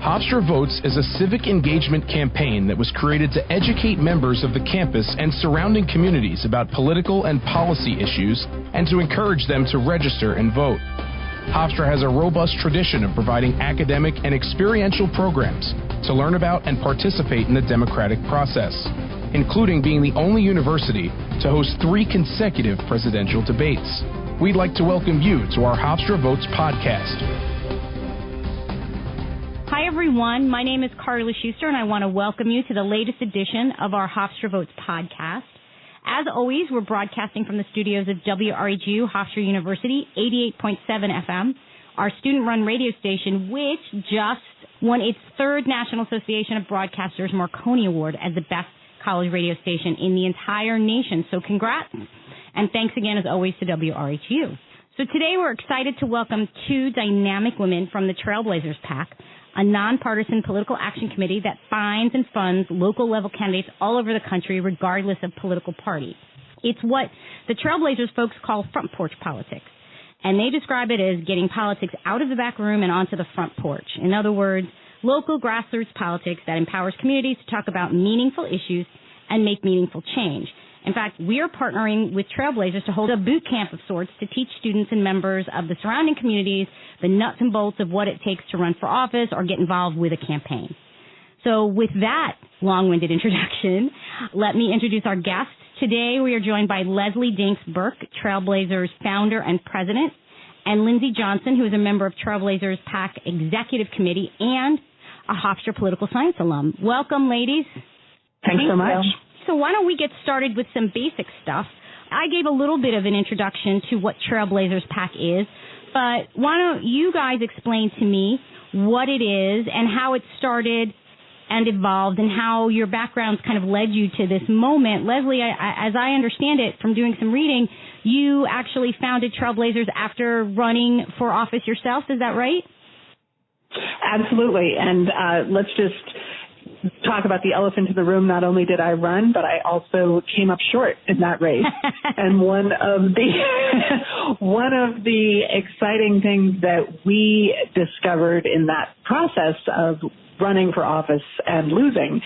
Hofstra Votes is a civic engagement campaign that was created to educate members of the campus and surrounding communities about political and policy issues and to encourage them to register and vote. Hofstra has a robust tradition of providing academic and experiential programs to learn about and participate in the democratic process, including being the only university to host 3 consecutive presidential debates. We'd like to welcome you to our Hofstra Votes podcast. Hi, everyone. My name is Carla Schuster, and I want to welcome you to the latest edition of our Hofstra Votes podcast. As always, we're broadcasting from the studios of WRHU, Hofstra University, 88.7 FM, our student-run radio station, which just won its 3rd National Association of Broadcasters Marconi Award as the best college radio station in the entire nation. So congrats, and thanks again, as always, to WRHU. So today we're excited to welcome 2 dynamic women from the Trailblazers PAC, a nonpartisan political action committee that finds and funds local-level candidates all over the country, regardless of political party. It's what the Trailblazers folks call front porch politics, and they describe it as getting politics out of the back room and onto the front porch. In other words, local grassroots politics that empowers communities to talk about meaningful issues and make meaningful change. In fact, we are partnering with Trailblazers to hold a boot camp of sorts to teach students and members of the surrounding communities the nuts and bolts of what it takes to run for office or get involved with a campaign. So with that long-winded introduction, let me introduce our guests. Today we are joined by Leslie Danks Burke, Trailblazers founder and president, and Lindsey Johnson, who is a member of Trailblazers PAC Executive Committee and a Hofstra Political Science alum. Welcome, ladies. Thanks so much. So why don't we get started with some basic stuff? I gave a little bit of an introduction to what Trailblazers PAC is, but why don't you guys explain to me what it is and how it started and evolved and how your backgrounds kind of led you to this moment. Leslie, as I understand it from doing some reading, you actually founded Trailblazers after running for office yourself. Is that right? Absolutely. And let's just talk about the elephant in the room. Not only did I run, but I also came up short in that race. And one of the exciting things that we discovered in that process of running for office and losing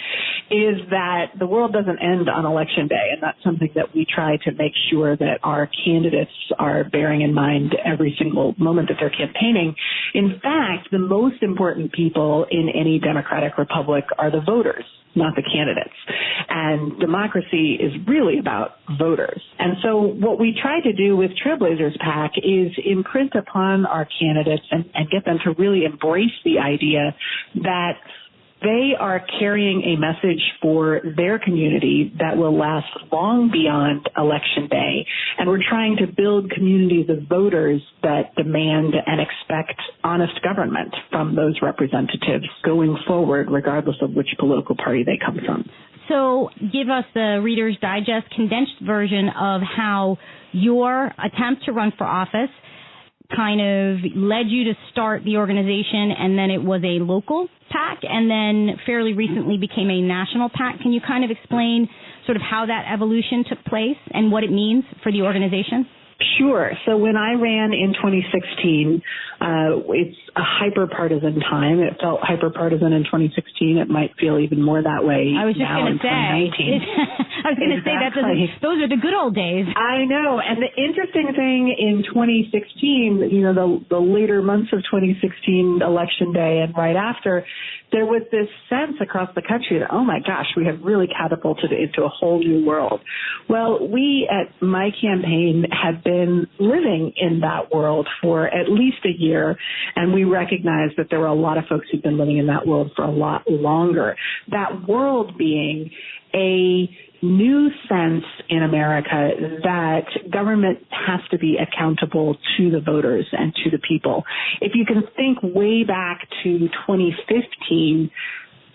is that the world doesn't end on election day. And that's something that we try to make sure that our candidates are bearing in mind every single moment that they're campaigning. In fact, the most important people in any democratic republic are the voters, not the candidates. And democracy is really about voters. And so what we try to do with Trailblazers PAC is imprint upon our candidates and get them to really embrace the idea that they are carrying a message for their community that will last long beyond election day. And we're trying to build communities of voters that demand and expect honest government from those representatives going forward, regardless of which political party they come from. So give us the Reader's Digest condensed version of how your attempt to run for office kind of led you to start the organization, and then it was a local PAC, and then fairly recently became a national PAC. Can you kind of explain sort of how that evolution took place and what it means for the organization? Sure. So when I ran in 2016, it's a hyper-partisan time. It felt hyper-partisan in 2016. It might feel even more that way I was just now in 2019. I was going to say that those are the good old days. I know. And the interesting thing in 2016, you know, the later months of 2016, election day and right after, there was this sense across the country that, oh my gosh, we have really catapulted into a whole new world. Well, we at my campaign had been living in that world for at least a year, and we recognized that there were a lot of folks who've been living in that world for a lot longer. That world being a new sense in America that government has to be accountable to the voters and to the people. If you can think way back to 2015,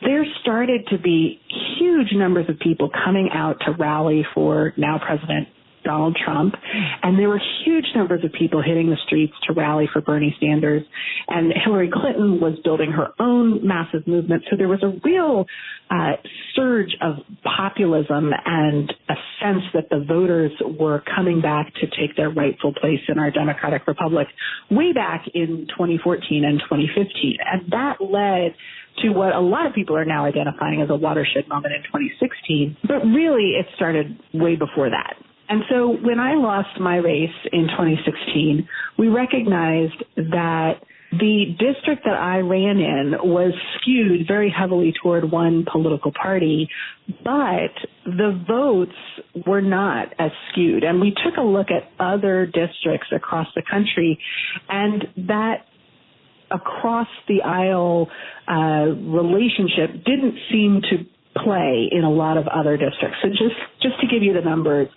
there started to be huge numbers of people coming out to rally for now President Donald Trump, and there were huge numbers of people hitting the streets to rally for Bernie Sanders, and Hillary Clinton was building her own massive movement. So there was a real surge of populism and a sense that the voters were coming back to take their rightful place in our democratic republic way back in 2014 and 2015. And that led to what a lot of people are now identifying as a watershed moment in 2016. But really, it started way before that. And so when I lost my race in 2016, we recognized that the district that I ran in was skewed very heavily toward one political party, but the votes were not as skewed. And we took a look at other districts across the country, and that across the aisle relationship didn't seem to play in a lot of other districts. So just to give you the numbers,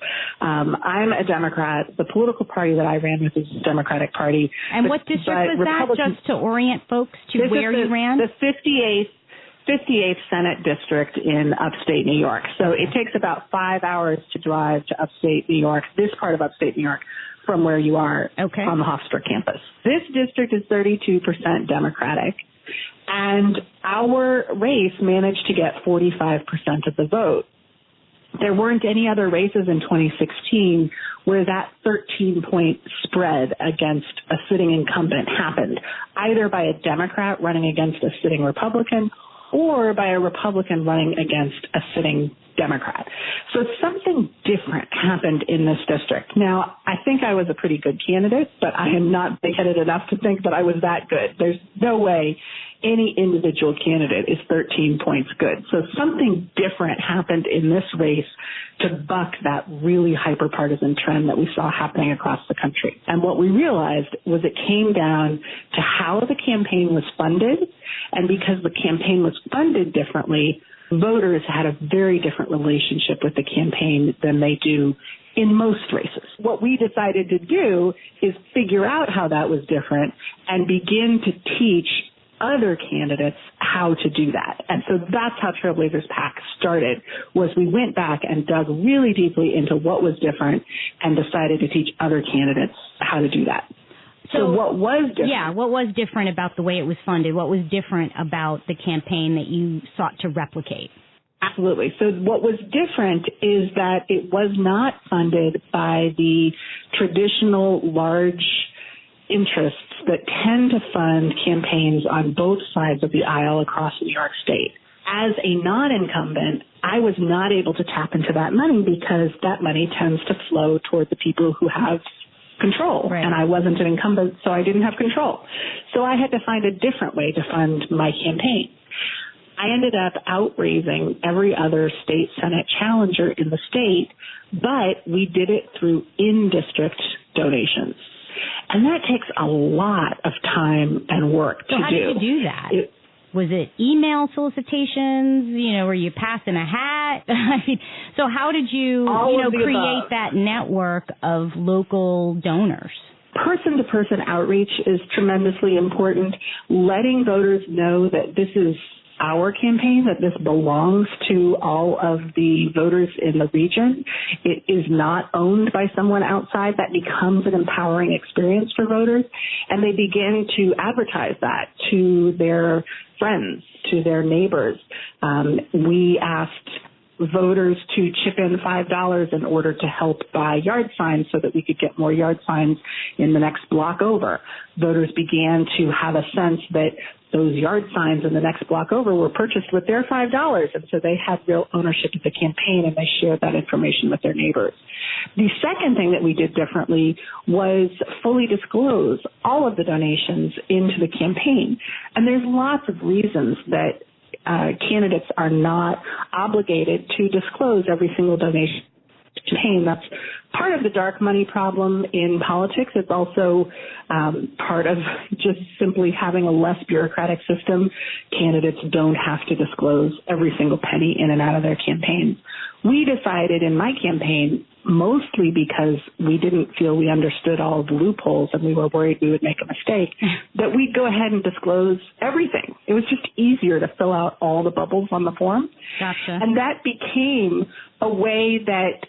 I'm a Democrat. The political party that I ran with is the Democratic Party. And what district was that, just to orient folks to where you ran? The 58th Senate District in upstate New York. So it takes about 5 hours to drive to upstate New York, this part of upstate New York, from where you are on the Hofstra campus. This district is 32% Democratic. And our race managed to get 45% of the vote. There weren't any other races in 2016 where that 13-point spread against a sitting incumbent happened, either by a Democrat running against a sitting Republican or by a Republican running against a sitting Democrat. So something different happened in this district. Now, I think I was a pretty good candidate, but I am not big-headed enough to think that I was that good. There's no way any individual candidate is 13 points good. So something different happened in this race to buck that really hyper-partisan trend that we saw happening across the country. And what we realized was it came down to how the campaign was funded, and because the campaign was funded differently, voters had a very different relationship with the campaign than they do in most races. What we decided to do is figure out how that was different and begin to teach other candidates how to do that. And so that's how Trailblazers PAC started, was we went back and dug really deeply into what was different and decided to teach other candidates how to do that. So what was different? Yeah, what was different about the way it was funded? What was different about the campaign that you sought to replicate? Absolutely. So what was different is that it was not funded by the traditional large interests that tend to fund campaigns on both sides of the aisle across New York State. As a non-incumbent, I was not able to tap into that money because that money tends to flow toward the people who have control. Right. And I wasn't an incumbent, so I didn't have control. So I had to find a different way to fund my campaign. I ended up outraising every other state Senate challenger in the state, but we did it through in-district donations. And that takes a lot of time and work to do. So how did you do that? Was it email solicitations? Were you passing a hat? So how did you, create that network of local donors? Person-to-person outreach is tremendously important. Letting voters know that this is our campaign, that this belongs to all of the voters in the region. It is not owned by someone outside. That becomes an empowering experience for voters. And they begin to advertise that to their friends, to their neighbors. We asked voters to chip in $5 in order to help buy yard signs so that we could get more yard signs in the next block over. Voters began to have a sense that those yard signs in the next block over were purchased with their $5, and so they had real ownership of the campaign, and they shared that information with their neighbors. The second thing that we did differently was fully disclose all of the donations into the campaign. And there's lots of reasons that candidates are not obligated to disclose every single donation campaign. That's part of the dark money problem in politics. It's also part of just simply having a less bureaucratic system. Candidates don't have to disclose every single penny in and out of their campaigns. We decided in my campaign, mostly because we didn't feel we understood all of the loopholes and we were worried we would make a mistake, that we'd go ahead and disclose everything. It was just easier to fill out all the bubbles on the form. Gotcha. And that became a way that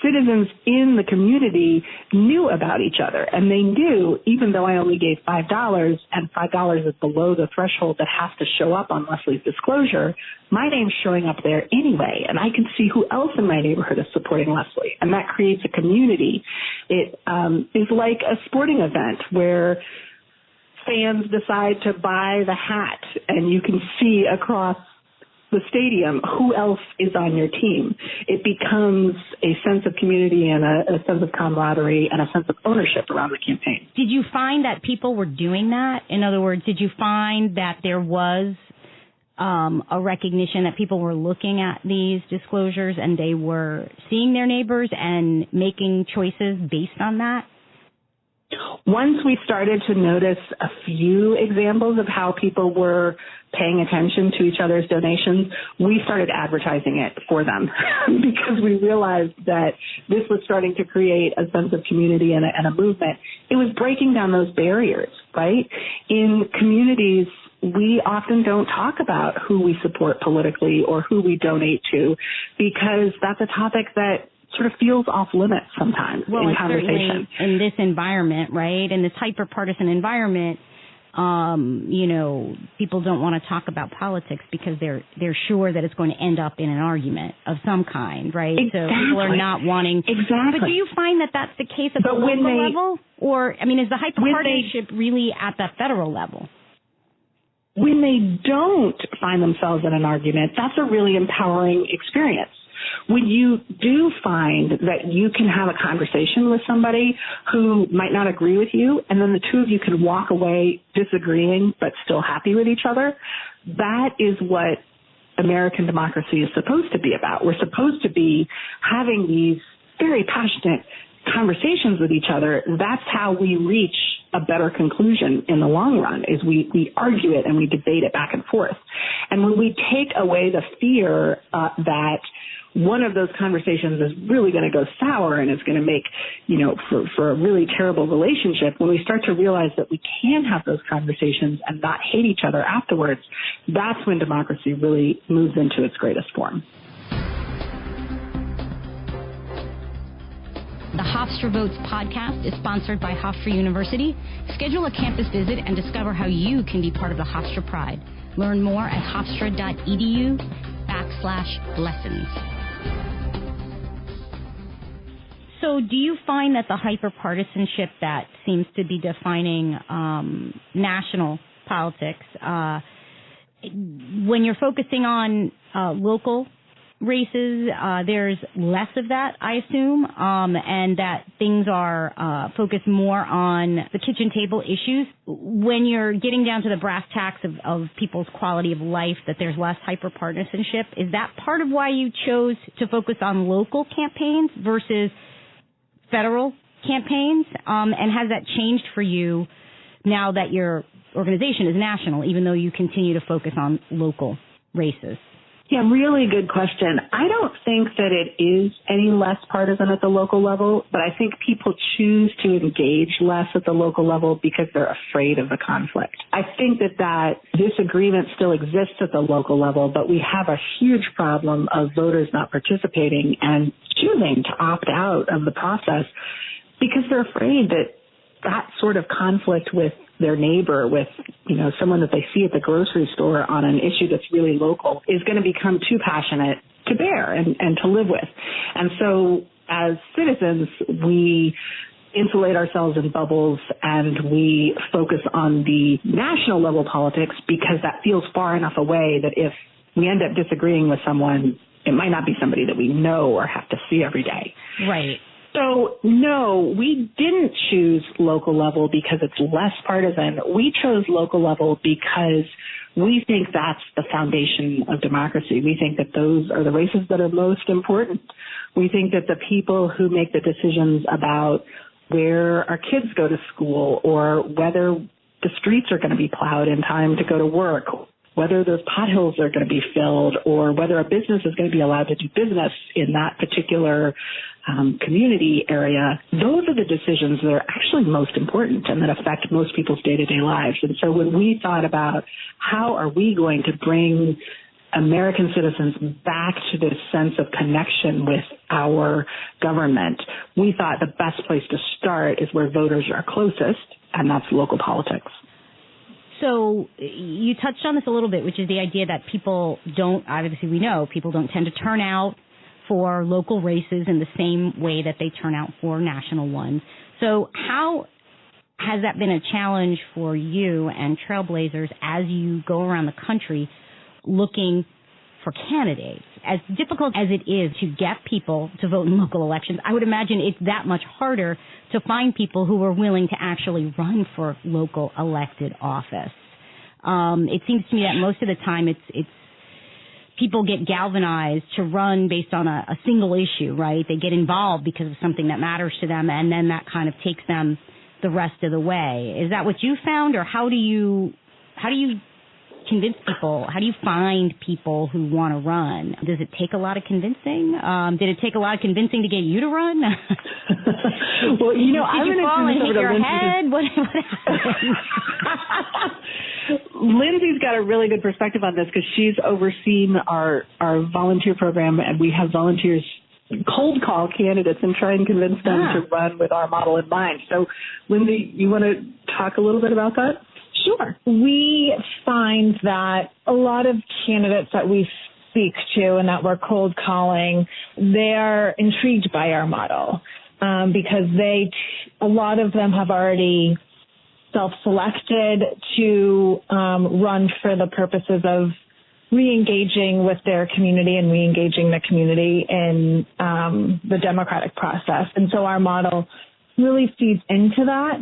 citizens in the community knew about each other, and they knew, even though I only gave $5, and $5 is below the threshold that has to show up on Leslie's disclosure, my name's showing up there anyway, and I can see who else in my neighborhood is supporting Leslie, and that creates a community. It is like a sporting event where fans decide to buy the hat and you can see across the stadium who else is on your team. It becomes a sense of community and a sense of camaraderie and a sense of ownership around the campaign. Did you find that people were doing that? In other words, did you find that there was a recognition that people were looking at these disclosures and they were seeing their neighbors and making choices based on that? Once we started to notice a few examples of how people were paying attention to each other's donations, we started advertising it for them because we realized that this was starting to create a sense of community and a movement. It was breaking down those barriers, right? In communities, we often don't talk about who we support politically or who we donate to because that's a topic that sort of feels off limits sometimes in conversation. In this environment, right? In this hyper-partisan environment, people don't want to talk about politics because they're sure that it's going to end up in an argument of some kind, right? Exactly. So people are not wanting. Exactly. But do you find that that's the case at the local level? Or, is the hyper-partisanship really at the federal level? When they don't find themselves in an argument, that's a really empowering experience. When you do find that you can have a conversation with somebody who might not agree with you, and then the two of you can walk away disagreeing but still happy with each other, that is what American democracy is supposed to be about. We're supposed to be having these very passionate conversations with each other. That's how we reach a better conclusion in the long run, is we argue it and we debate it back and forth. And when we take away the fear that one of those conversations is really going to go sour and is going to make, for a really terrible relationship, when we start to realize that we can have those conversations and not hate each other afterwards, that's when democracy really moves into its greatest form. The Hofstra Votes podcast is sponsored by Hofstra University. Schedule a campus visit and discover how you can be part of the Hofstra Pride. Learn more at hofstra.edu/lessons. So do you find that the hyper-partisanship that seems to be defining national politics, when you're focusing on local races, there's less of that, I assume, and that things are focused more on the kitchen table issues. When you're getting down to the brass tacks of people's quality of life, that there's less hyper-partisanship. Is that part of why you chose to focus on local campaigns versus federal campaigns? And has that changed for you now that your organization is national, even though you continue to focus on local races? Yeah, really good question. I don't think that it is any less partisan at the local level, but I think people choose to engage less at the local level because they're afraid of the conflict. I think that disagreement still exists at the local level, but we have a huge problem of voters not participating and choosing to opt out of the process because they're afraid that sort of conflict with their neighbor, with, someone that they see at the grocery store on an issue that's really local, is going to become too passionate to bear and to live with. And so as citizens, we insulate ourselves in bubbles and we focus on the national level politics because that feels far enough away that if we end up disagreeing with someone, it might not be somebody that we know or have to see every day. Right. So, no, we didn't choose local level because it's less partisan. We chose local level because we think that's the foundation of democracy. We think that those are the races that are most important. We think that the people who make the decisions about where our kids go to school or whether the streets are going to be plowed in time to go to work, whether those potholes are going to be filled, or whether a business is going to be allowed to do business in that particular community area, those are the decisions that are actually most important and that affect most people's day-to-day lives. And so when we thought about how are we going to bring American citizens back to this sense of connection with our government, we thought the best place to start is where voters are closest, and that's local politics. So you touched on this a little bit, which is the idea that people don't, obviously we know, people don't tend to turn out for local races in the same way that they turn out for national ones. So how Has that been a challenge for you and Trailblazers as you go around the country looking for candidates? As difficult as it is to get people to vote in local elections, I would imagine it's that much harder to find people who are willing to actually run for local elected office. It seems to me that most of the time it's people get galvanized to run based on a single issue, right? They get involved because of something that matters to them, and then that kind of takes them the rest of the way. Is that what you found, or how do you convince people? How do you find people who want to run? Does it take a lot of convincing? Did it take a lot of convincing to get you to run? Well, did you fall and hit your head? What happened? Lindsay's got a really good perspective on this because she's overseen our volunteer program, and we have volunteers cold call candidates and try and convince them to run with our model in mind. So, Lindsay, you want to talk a little bit about that? Sure. We find that a lot of candidates that we speak to and that we're cold calling, they're intrigued by our model because a lot of them have already self-selected to run for the purposes of re-engaging with their community and re-engaging the community in the democratic process. And so our model really feeds into that.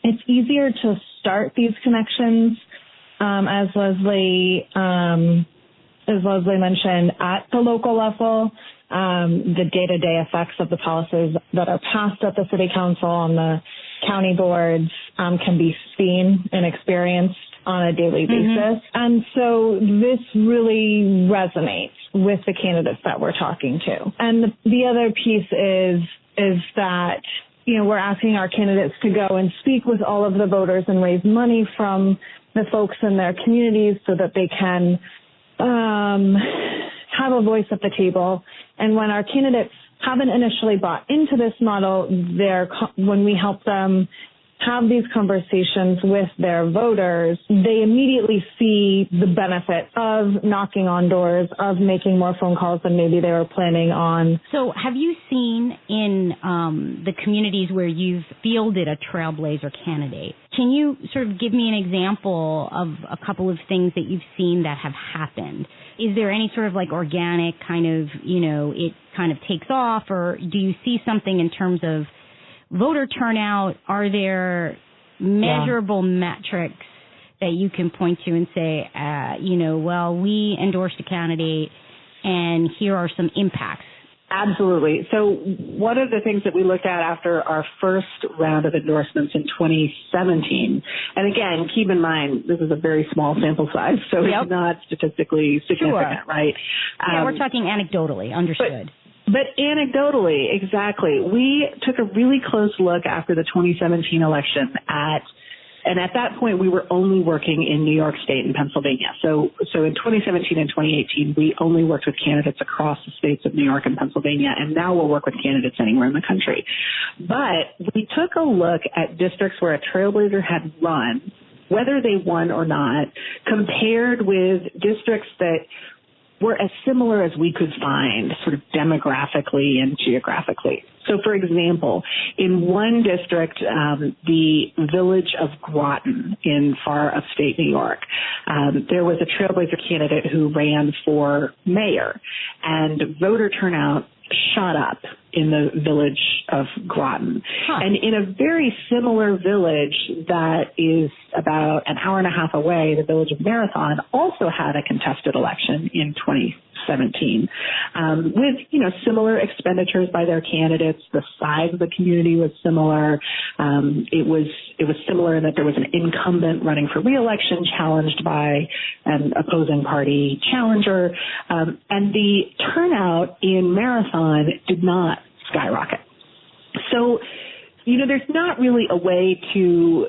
It's easier to start these connections, as Leslie mentioned, at the local level. The day-to-day effects of the policies that are passed at the city council and the county boards can be seen and experienced on a daily basis. And so this really resonates with the candidates that we're talking to. And the other piece is that, we're asking our candidates to go and speak with all of the voters and raise money from the folks in their communities so that they can have a voice at the table. And when our candidates haven't initially bought into this model, when we help them have these conversations with their voters, they immediately see the benefit of knocking on doors, of making more phone calls than maybe they were planning on. So have you seen in the communities where you've fielded a Trailblazer candidate, can you sort of give me an example of a couple of things that you've seen that have happened? Is there any sort of like organic kind of, it kind of takes off, or do you see something in terms of voter turnout? Are there measurable metrics that you can point to and say, we endorsed a candidate and here are some impacts? Absolutely. So one of the things that we looked at after our first round of endorsements in 2017, and again, keep in mind, this is a very small sample size, so it's not statistically significant, right? Yeah, we're talking anecdotally, understood. But anecdotally, exactly. We took a really close look after the 2017 election and at that point we were only working in New York State and Pennsylvania. So in 2017 and 2018, we only worked with candidates across the states of New York and Pennsylvania, and now we'll work with candidates anywhere in the country. But we took a look at districts where a Trailblazer had run, whether they won or not, compared with districts that were as similar as we could find, sort of demographically and geographically. So, for example, in one district, the village of Groton in far upstate New York, there was a Trailblazer candidate who ran for mayor, and voter turnout shot up in the village of Groton. And in a very similar village that is about an hour and a half away, the village of Marathon also had a contested election in 2017 with, similar expenditures by their candidates. The size of the community was similar. It was similar in that there was an incumbent running for re-election challenged by an opposing party challenger. And the turnout in Marathon did not skyrocket. So, there's not really a way to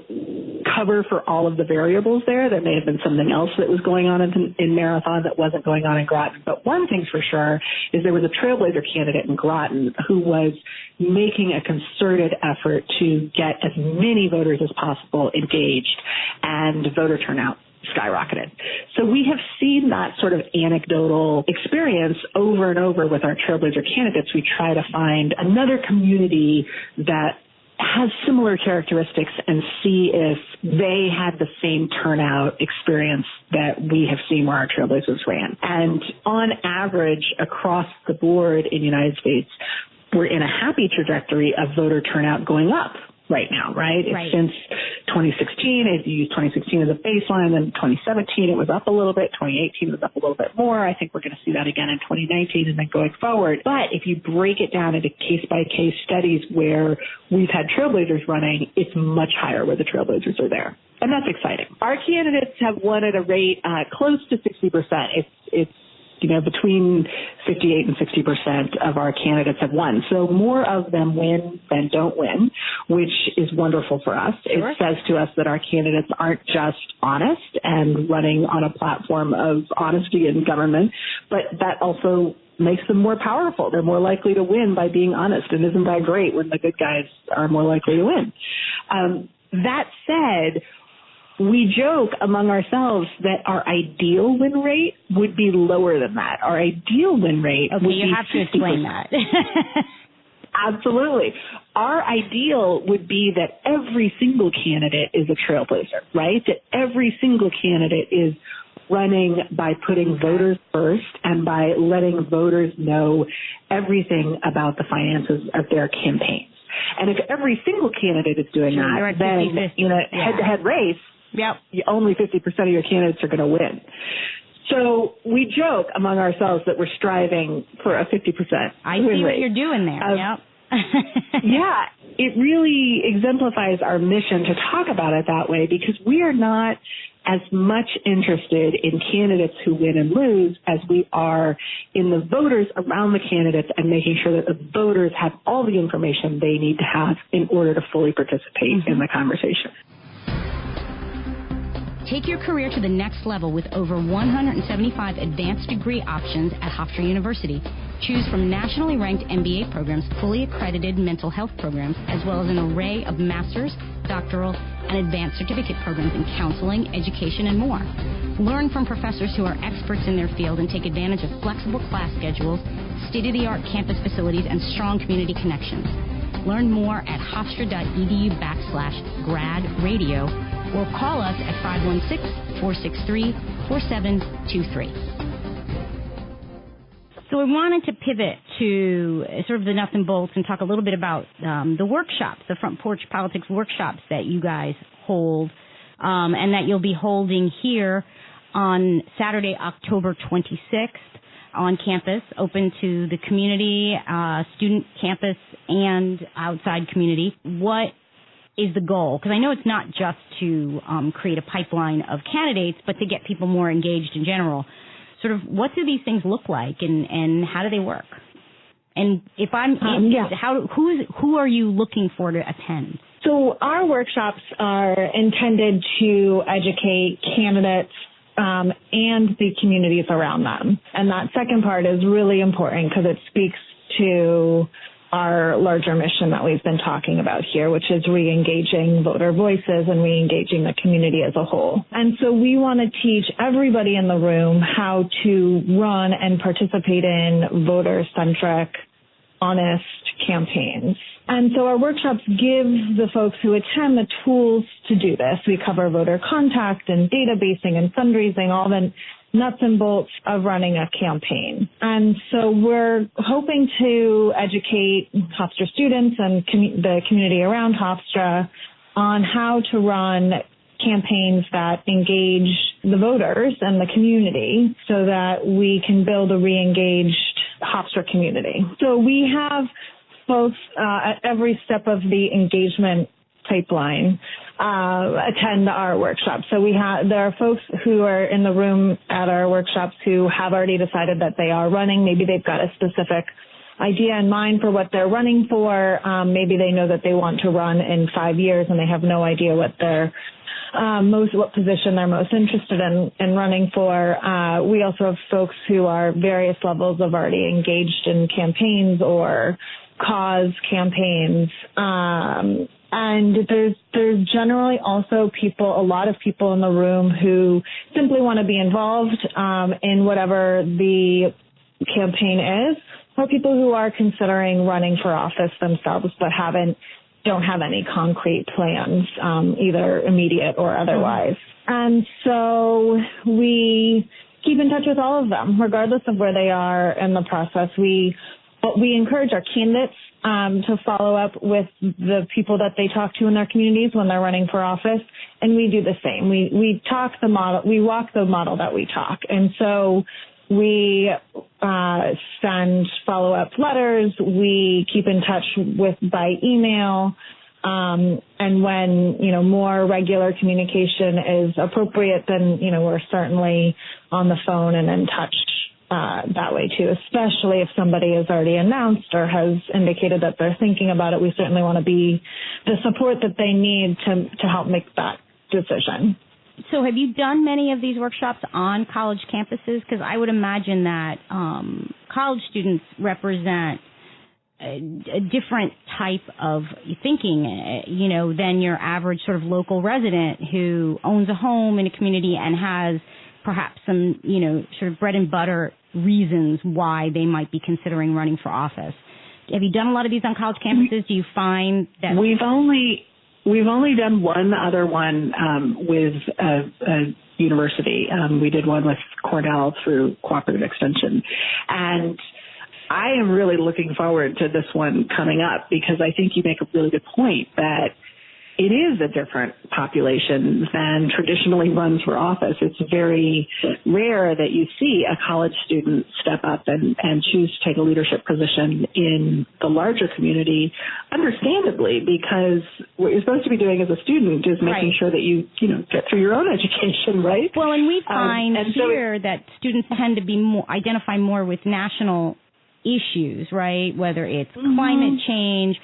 cover for all of the variables there. There may have been something else that was going on in Marathon that wasn't going on in Groton. But one thing's for sure is there was a Trailblazer candidate in Groton who was making a concerted effort to get as many voters as possible engaged, and voter turnout skyrocketed. So we have seen that sort of anecdotal experience over and over with our Trailblazer candidates. We try to find another community that has similar characteristics and see if they had the same turnout experience that we have seen where our Trailblazers ran. And on average, across the board in the United States, we're in a happy trajectory of voter turnout going up right now, right? Right. Since 2016, it used 2016 as a baseline, then 2017 it was up a little bit, 2018 was up a little bit more. I think we're going to see that again in 2019 and then going forward. But if you break it down into case-by-case studies where we've had Trailblazers running, it's much higher where the Trailblazers are there. And that's exciting. Our candidates have won at a rate close to 60%. It's between 58 and 60% of our candidates have won. So more of them win than don't win, which is wonderful for us. Sure. It says to us that our candidates aren't just honest and running on a platform of honesty in government, but that also makes them more powerful. They're more likely to win by being honest. And isn't that great when the good guys are more likely to win? That said, we joke among ourselves that our ideal win rate would be lower than that. Our ideal win rate would be 50%. You have to explain that. Absolutely. Our ideal would be that every single candidate is a trailblazer, right? That every single candidate is running by putting voters first and by letting voters know everything about the finances of their campaigns. And if every single candidate is doing that, then in a head-to-head race, only 50% of your candidates are going to win. So we joke among ourselves that we're striving for a 50% I see what you're doing there. Yeah, it really exemplifies our mission to talk about it that way because we are not as much interested in candidates who win and lose as we are in the voters around the candidates and making sure that the voters have all the information they need to have in order to fully participate in the conversation. Take your career to the next level with over 175 advanced degree options at Hofstra University. Choose from nationally ranked MBA programs, fully accredited mental health programs, as well as an array of master's, doctoral, and advanced certificate programs in counseling, education, and more. Learn from professors who are experts in their field and take advantage of flexible class schedules, state-of-the-art campus facilities, and strong community connections. Learn more at hofstra.edu/grad radio or call us at 516-463-4723. So we wanted to pivot to sort of the nuts and bolts and talk a little bit about the workshops, the Front Porch Politics workshops that you guys hold and that you'll be holding here on Saturday, October 26th on campus, open to the community, student campus, and outside community. What is the goal? Because I know it's not just to create a pipeline of candidates, but to get people more engaged in general. Sort of, what do these things look like, and how do they work? And if I'm who are you looking for to attend? So our workshops are intended to educate candidates and the communities around them. And that second part is really important because it speaks to our larger mission that we've been talking about here, which is re-engaging voter voices and re-engaging the community as a whole. And so we want to teach everybody in the room how to run and participate in voter-centric, honest campaigns. And so our workshops give the folks who attend the tools to do this. We cover voter contact and databasing and fundraising, all the nuts and bolts of running a campaign. And so we're hoping to educate Hofstra students and the community around Hofstra on how to run campaigns that engage the voters and the community so that we can build a re-engaged Hofstra community. So we have folks at every step of the engagement pipeline attend our workshops. So there are folks who are in the room at our workshops who have already decided that they are running. Maybe they've got a specific idea in mind for what they're running for. Maybe they know that they want to run in 5 years and they have no idea what what position they're most interested in running for. We also have folks who are various levels of already engaged in campaigns or cause campaigns. And there's generally also a lot of people in the room who simply want to be involved in whatever the campaign is, or people who are considering running for office themselves but haven't don't have any concrete plans, either immediate or otherwise. And so we keep in touch with all of them, regardless of where they are in the process. We encourage our candidates to follow up with the people that they talk to in their communities when they're running for office, and we do the same. We talk the model, we walk the model that we talk, and so we send follow-up letters. We keep in touch by email. And when, more regular communication is appropriate, then, we're certainly on the phone and in touch that way too, especially if somebody has already announced or has indicated that they're thinking about it. We certainly want to be the support that they need to help make that decision. So have you done many of these workshops on college campuses? Because I would imagine that college students represent a different type of thinking, than your average sort of local resident who owns a home in a community and has perhaps some, sort of bread and butter reasons why they might be considering running for office. Have you done a lot of these on college campuses? Do you find that we've only done one other one with a university. We did one with Cornell through Cooperative Extension, and I am really looking forward to this one coming up because I think you make a really good point that it is a different population than traditionally runs for office. It's very rare that you see a college student step up and choose to take a leadership position in the larger community, understandably, because what you're supposed to be doing as a student is making sure that you get through your own education, right? Well, and we find here that students tend to be identify more with national issues, right? Whether it's climate change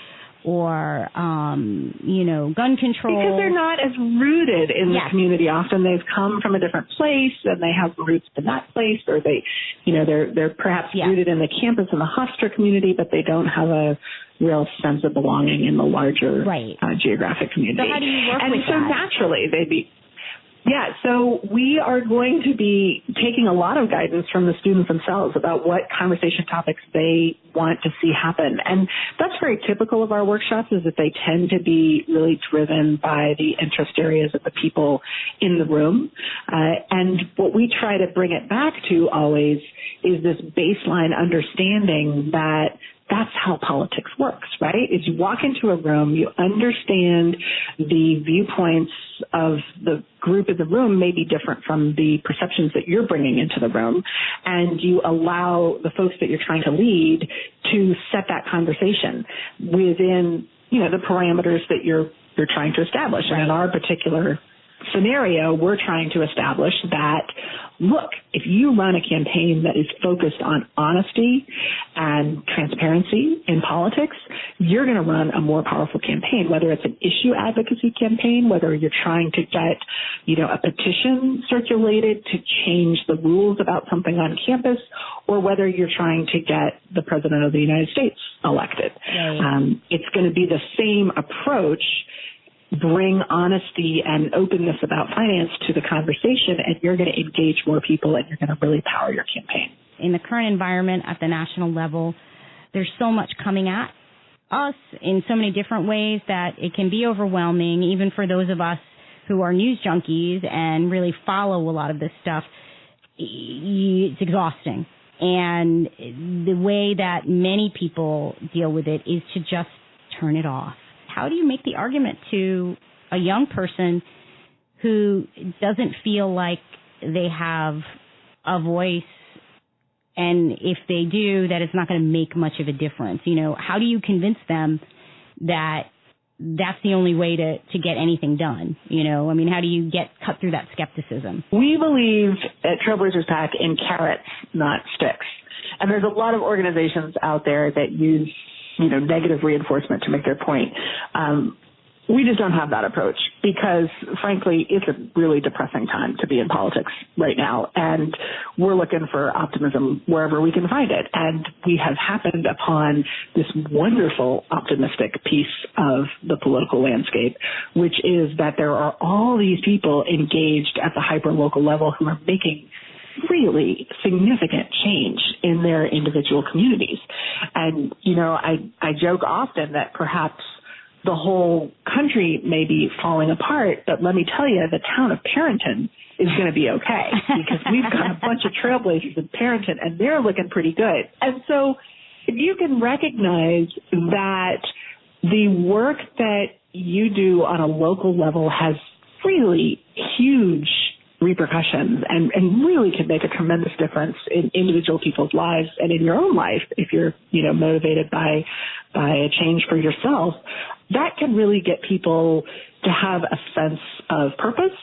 or, gun control. Because they're not as rooted in the community. Often they've come from a different place and they have roots in that place, or they're perhaps rooted in the campus in the Hofstra community, but they don't have a real sense of belonging in the larger geographic community. So how do you work with that? And so naturally so we are going to be taking a lot of guidance from the students themselves about what conversation topics they want to see happen. And that's very typical of our workshops, is that they tend to be really driven by the interest areas of the people in the room. And what we try to bring it back to always is this baseline understanding that that's how politics works, right? Is you walk into a room, you understand the viewpoints of the group in the room may be different from the perceptions that you're bringing into the room, and you allow the folks that you're trying to lead to set that conversation within, the parameters that you're trying to establish. And in our particular scenario, we're trying to establish that, look, if you run a campaign that is focused on honesty and transparency in politics, you're going to run a more powerful campaign, whether it's an issue advocacy campaign, whether you're trying to get, a petition circulated to change the rules about something on campus, or whether you're trying to get the President of the United States elected. Right. It's going to be the same approach. Bring honesty and openness about finance to the conversation, and you're going to engage more people, and you're going to really power your campaign. In the current environment at the national level, there's so much coming at us in so many different ways that it can be overwhelming, even for those of us who are news junkies and really follow a lot of this stuff. It's exhausting. And the way that many people deal with it is to just turn it off. How do you make the argument to a young person who doesn't feel like they have a voice, and if they do, that it's not going to make much of a difference? How do you convince them that that's the only way to get anything done? How do you cut through that skepticism? We believe at Trailblazers PAC in carrots, not sticks. And there's a lot of organizations out there that use negative reinforcement to make their point. We just don't have that approach because, frankly, it's a really depressing time to be in politics right now, and we're looking for optimism wherever we can find it. And we have happened upon this wonderful optimistic piece of the political landscape, which is that there are all these people engaged at the hyper-local level who are making really significant change in their individual communities. And, I joke often that perhaps the whole country may be falling apart, but let me tell you, the town of Parenton is going to be okay because we've got a bunch of trailblazers in Parenton and they're looking pretty good. And so if you can recognize that the work that you do on a local level has really huge repercussions and really can make a tremendous difference in individual people's lives and in your own life if you're, motivated by a change for yourself, that can really get people to have a sense of purpose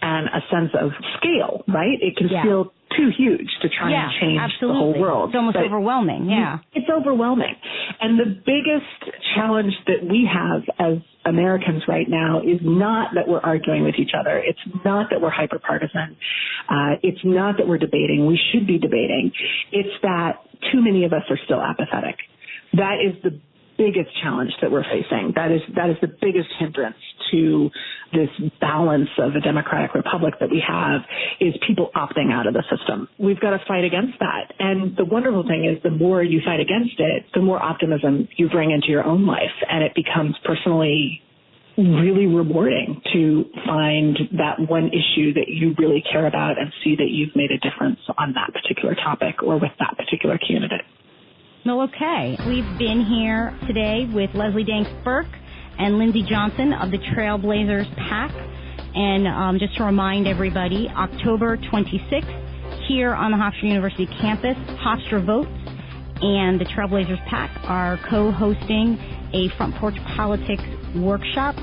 and a sense of scale, right? It can feel too huge to try and change the whole world. It's almost overwhelming, It's overwhelming. And the biggest challenge that we have as Americans right now is not that we're arguing with each other. It's not that we're hyper-partisan. It's not that we're debating. We should be debating. It's that too many of us are still apathetic. That is the biggest challenge that we're facing. That is the biggest hindrance to this balance of a democratic republic that we have, is people opting out of the system. We've got to fight against that. And the wonderful thing is the more you fight against it, the more optimism you bring into your own life. And it becomes personally really rewarding to find that one issue that you really care about and see that you've made a difference on that particular topic or with that particular candidate. Well, okay. We've been here today with Leslie Danks Burke and Lindsey Johnson of the Trailblazers PAC. And just to remind everybody, October 26th, here on the Hofstra University campus, Hofstra Votes and the Trailblazers PAC are co-hosting a Front Porch Politics workshop.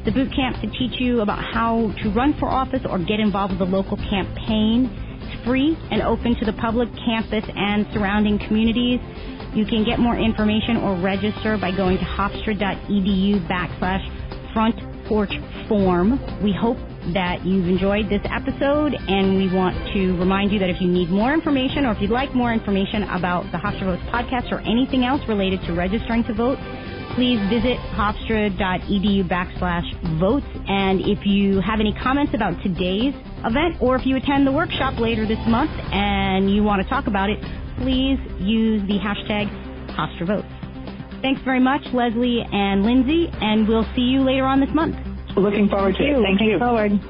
The boot camp to teach you about how to run for office or get involved with a local campaign. It's free and open to the public, campus, and surrounding communities. You can get more information or register by going to hofstra.edu/frontporchforum. We hope that you've enjoyed this episode, and we want to remind you that if you need more information or if you'd like more information about the Hofstra Votes podcast or anything else related to registering to vote, please visit hofstra.edu/votes. And if you have any comments about today's event or if you attend the workshop later this month and you want to talk about it, please use the hashtag HofstraVotes. Thanks very much, Leslie and Lindsey, and we'll see you later on this month. Looking forward to it. Thank you. Forward.